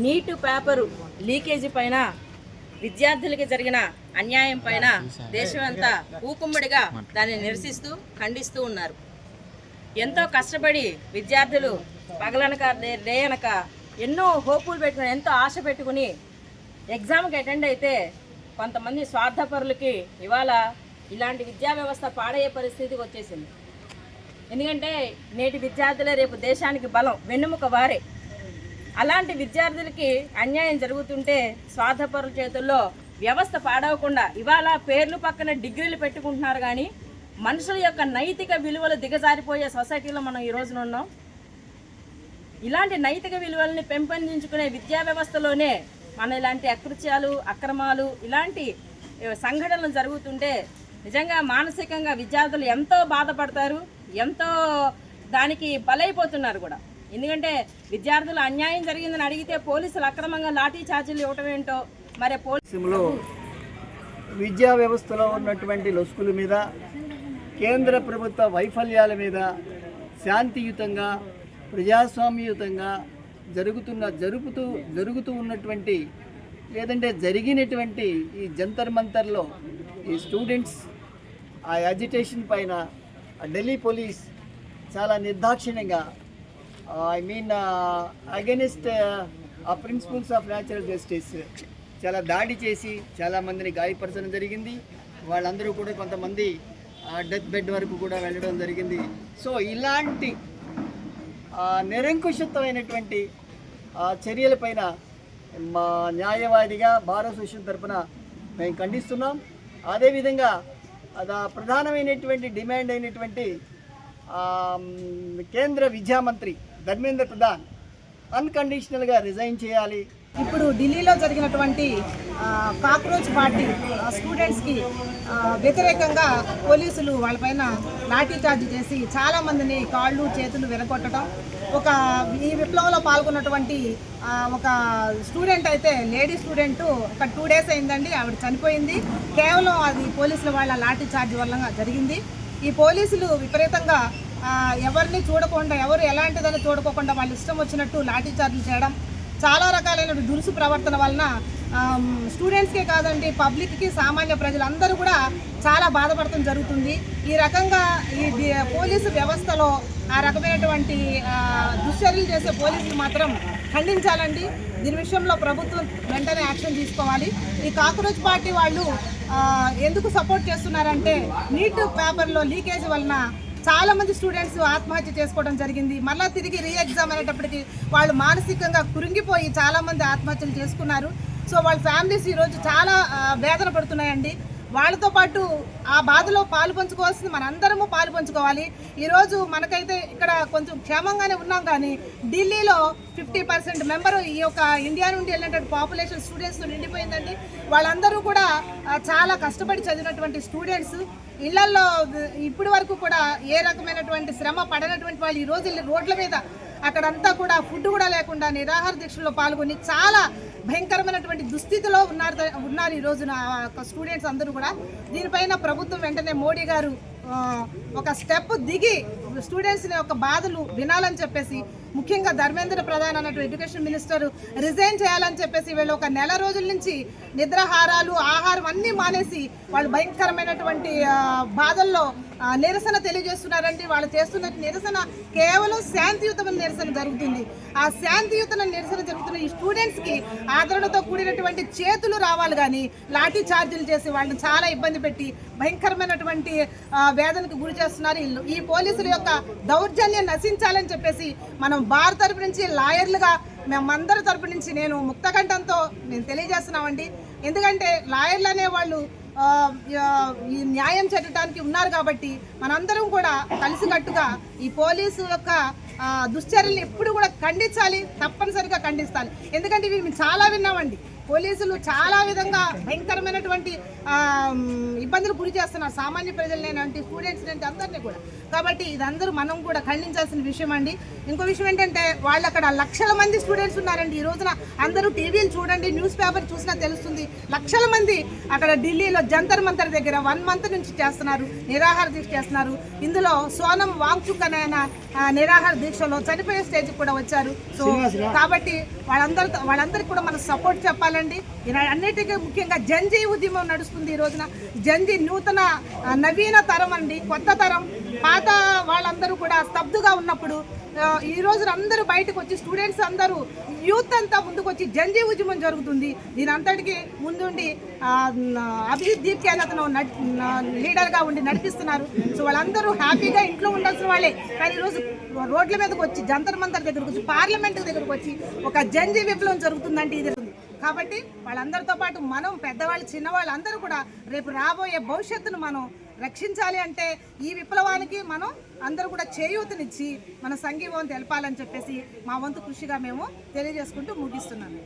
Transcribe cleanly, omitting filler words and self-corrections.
నీటు paper leakage పైన విద్యార్థులకి జరిగిన అన్యాయం పైన దేశమంతా ఊకుమ్మడిగా దాన్ని నిరసిస్తూ ఖండిస్తూ ఉన్నారు. ఎంతో కష్టపడి విద్యార్థులు పగలనక రేయనక ఎన్నో హోపులు పెట్టుకుని ఎంతో ఆశ పెట్టుకుని ఎగ్జామ్కి అటెండ్ అయితే కొంతమంది స్వార్థపరులకి ఇవాళ ఇలాంటి విద్యా వ్యవస్థ పాడయ్యే పరిస్థితికి వచ్చేసింది. ఎందుకంటే నేటి విద్యార్థులే రేపు దేశానికి బలం, వెన్నెముక వారే. అలాంటి విద్యార్థులకి అన్యాయం జరుగుతుంటే స్వార్థపరుల చేతుల్లో వ్యవస్థ పాడవకుండా ఇవాళ పేర్లు పక్కన డిగ్రీలు పెట్టుకుంటున్నారు. కానీ మనుషుల యొక్క నైతిక విలువలు దిగజారిపోయే సొసైటీలో మనం ఈ రోజున ఉన్నాం. ఇలాంటి నైతిక విలువల్ని పెంపొందించుకునే విద్యా వ్యవస్థలోనే మన ఇలాంటి అకృత్యాలు, అక్రమాలు, ఇలాంటి సంఘటనలు జరుగుతుంటే నిజంగా మానసికంగా విద్యార్థులు ఎంతో బాధపడతారు, ఎంతో దానికి బలైపోతున్నారు కూడా. ఎందుకంటే విద్యార్థులు అన్యాయం జరిగిందని అడిగితే పోలీసులు అక్రమంగా లాఠీ చార్జీలు ఇవ్వటం ఏంటో. మరి పోలీసులో విద్యా వ్యవస్థలో ఉన్నటువంటి లొసుకుల మీద, కేంద్ర ప్రభుత్వ వైఫల్యాల మీద శాంతియుతంగా, ప్రజాస్వామ్యయుతంగా జరుగుతూ ఉన్నటువంటి లేదంటే జరిగినటువంటి ఈ జంతర్ మంతర్లో ఈ స్టూడెంట్స్ ఆ అజిటేషన్ పైన ఢిల్లీ పోలీస్ చాలా నిర్దాక్షిణ్యంగా అగెనిస్ట్ ఆ ప్రిన్సిపల్స్ ఆఫ్ న్యాచురల్ జస్టిస్ చాలా దాడి చేసి చాలామందిని గాయపరచడం జరిగింది. వాళ్ళందరూ కూడా కొంతమంది డెత్ బెడ్ వరకు కూడా వెళ్ళడం జరిగింది. సో ఇలాంటి నిరంకుశత్వమైనటువంటి చర్యలపైన మా న్యాయవాదిగా భారత అసోసియేషన్ తరఫున మేము ఖండిస్తున్నాం. అదేవిధంగా ప్రధానమైనటువంటి డిమాండ్ అయినటువంటి కేంద్ర విద్యామంత్రి ధర్మేంద్ర ప్రధాన్ అన్కండిషనల్గా రిజైన్ చేయాలి. ఇప్పుడు ఢిల్లీలో జరిగినటువంటి కాక్రోచ్ పార్టీ స్టూడెంట్స్కి వ్యతిరేకంగా పోలీసులు వాళ్ళపైన లాఠీ చార్జ్ చేసి చాలామందిని కాళ్ళు చేతులు విరగొట్టడం, ఈ విప్లవంలో పాల్గొన్నటువంటి ఒక స్టూడెంట్ అయితే లేడీ స్టూడెంట్ ఒక 2 days అయిందండి, ఆవిడ చనిపోయింది. కేవలం అది పోలీసుల వాళ్ళ లాఠీ చార్జ్ వల్ల జరిగింది. ఈ పోలీసులు విపరీతంగా ఎవరిని చూడకుండా, ఎవరు ఎలాంటిదని చూడకోకుండా వాళ్ళు ఇష్టం వచ్చినట్టు లాఠీ చార్జీలు చేయడం, చాలా రకాలైన దురుసు ప్రవర్తన వలన స్టూడెంట్స్కే కాదండి, పబ్లిక్కి, సామాన్య ప్రజలందరూ కూడా చాలా బాధపడటం జరుగుతుంది. ఈ రకంగా ఈ పోలీసు వ్యవస్థలో ఆ రకమైనటువంటి దుశ్చర్యలు చేసే పోలీసులు మాత్రం ఖండించాలండి. దీని విషయంలో ప్రభుత్వం వెంటనే యాక్షన్ తీసుకోవాలి. ఈ కాక్రోచ్ పార్టీ వాళ్ళు ఎందుకు సపోర్ట్ చేస్తున్నారంటే నీట్ పేపర్లో లీకేజ్ వలన చాలామంది స్టూడెంట్స్ ఆత్మహత్య చేసుకోవడం జరిగింది. మళ్ళీ తిరిగి రీ ఎగ్జామ్ అనేటప్పటికి వాళ్ళు మానసికంగా కురింగిపోయి చాలామంది ఆత్మహత్యలు చేసుకున్నారు. సో వాళ్ళ ఫ్యామిలీస్ ఈరోజు చాలా వేదన పడుతున్నాయండి. వాళ్ళతో పాటు ఆ బాధలో పాలు పంచుకోవాల్సింది మనందరము పాలు పంచుకోవాలి. ఈరోజు మనకైతే ఇక్కడ కొంచెం క్షేమంగానే ఉన్నాం, కానీ ఢిల్లీలో 50% మెంబరు ఈ యొక్క ఇండియా నుండి వెళ్ళినటువంటి పాపులేషన్ స్టూడెంట్స్తో నిండిపోయిందండి. వాళ్ళందరూ కూడా చాలా కష్టపడి చదివినటువంటి స్టూడెంట్స్. ఇళ్లల్లో ఇప్పటి వరకు కూడా ఏ రకమైనటువంటి శ్రమ పడనటువంటి వాళ్ళు ఈరోజు రోడ్ల మీద అక్కడంతా కూడా ఫుడ్ కూడా లేకుండా నిరాహార దీక్షల్లో పాల్గొని చాలా భయంకరమైనటువంటి దుస్థితిలో ఉన్నారు ఈ రోజున స్టూడెంట్స్ అందరూ కూడా. దీనిపైన ప్రభుత్వం వెంటనే మోడీ గారు ఒక స్టెప్ దిగి స్టూడెంట్స్ని యొక్క బాధలు వినాలని చెప్పేసి, ముఖ్యంగా ధర్మేంద్ర ప్రధాన్ అన్నట్టు ఎడ్యుకేషన్ మినిస్టర్ రిజైన్ చేయాలని చెప్పేసి వీళ్ళు 1 నెల రోజుల నుంచి నిద్రాహారాలు, ఆహారం అన్నీ మానేసి వాళ్ళు భయంకరమైనటువంటి బాధల్లో నిరసన తెలియజేస్తున్నారంటే వాళ్ళు చేస్తున్న నిరసన కేవలం శాంతియుతమైన నిరసన జరుగుతుంది. ఆ శాంతియుత నిరసన జరుగుతున్న ఈ స్టూడెంట్స్కి ఆదరణతో కూడినటువంటి చేతులు రావాలి, కానీ లాఠీ ఛార్జీలు చేసి వాళ్ళని చాలా ఇబ్బంది పెట్టి భయంకరమైనటువంటి వేదనకు గురి చేస్తున్నారు. ఈ పోలీసుల యొక్క దౌర్జన్యం నశించాలని చెప్పేసి మనం భారత తరపు నుంచి లాయర్లుగా మేమందరి తరపు నుంచి నేను ముక్తకంఠంతో తెలియజేస్తున్నామండి. ఎందుకంటే లాయర్లు అనేవాళ్ళు ఈ న్యాయం చేయడానికి ఉన్నారు కాబట్టి మనందరం కూడా కలిసికట్టుగా ఈ పోలీసు యొక్క దుశ్చర్యలు ఎప్పుడు కూడా ఖండించాలి, తప్పనిసరిగా ఖండిస్తాలి. ఎందుకంటే ఇవి మేము చాలా విన్నామండి. పోలీసులు చాలా విధంగా భయంకరమైనటువంటి ఇబ్బందులు గురి చేస్తున్నారు సామాన్య ప్రజలనేంటి స్టూడెంట్స్ ఏంటి అందరినీ కూడా. కాబట్టి ఇదందరూ మనం కూడా ఖండించాల్సిన విషయం అండి. ఇంకో విషయం ఏంటంటే వాళ్ళు అక్కడ లక్షల మంది స్టూడెంట్స్ ఉన్నారండి. ఈ రోజున అందరూ టీవీలు చూడండి, న్యూస్ పేపర్ చూసినా తెలుస్తుంది. లక్షల మంది అక్కడ ఢిల్లీలో జంతర్ మంతర్ దగ్గర 1 month నుంచి చేస్తున్నారు, నిరాహార దీక్ష చేస్తున్నారు. ఇందులో సోనం వాంగ్చుక్ అనే ఆయన నిరాహార దీక్షలో చనిపోయే స్టేజ్కి కూడా వచ్చారు. సో కాబట్టి వాళ్ళందరికీ కూడా మనం సపోర్ట్ చెప్పాలండి. అన్నిటికీ ముఖ్యంగా జంజీ ఉద్యమం నడుస్తుంది ఈ రోజున. జంజీ నవీన తరం అండి, కొత్త తరం. పాత వాళ్ళందరూ కూడా స్తబ్దుగా ఉన్నప్పుడు ఈ రోజు అందరూ బయటకు వచ్చి స్టూడెంట్స్ అందరూ యూత్ అంతా ముందుకు వచ్చి జంజీ ఉద్యమం జరుగుతుంది. దీని అంతటికి ముందుండి అభిజిత్ దీప్కే అతను లీడర్గా ఉండి నడిపిస్తున్నారు. సో వాళ్ళందరూ హ్యాపీగా ఇంట్లో ఉండాల్సిన వాళ్ళే, కానీ ఈరోజు రోడ్ల మీదకి వచ్చి జంతర్ మంతర్ దగ్గరకు వచ్చి పార్లమెంట్ దగ్గరకు వచ్చి ఒక జంజీ విప్లవం జరుగుతుందంటే ఇది. కాబట్టి వాళ్ళందరితో పాటు మనం పెద్దవాళ్ళు చిన్నవాళ్ళు అందరూ కూడా రేపు రాబోయే భవిష్యత్తును మనం రక్షించాలి అంటే ఈ విప్లవానికి మనం అందరూ కూడా చేయూతనిచ్చి మన సంఘీభావం తెలపాలని చెప్పేసి మా వంతు కృషిగా మేము తెలియజేసుకుంటూ ముగిస్తున్నాము.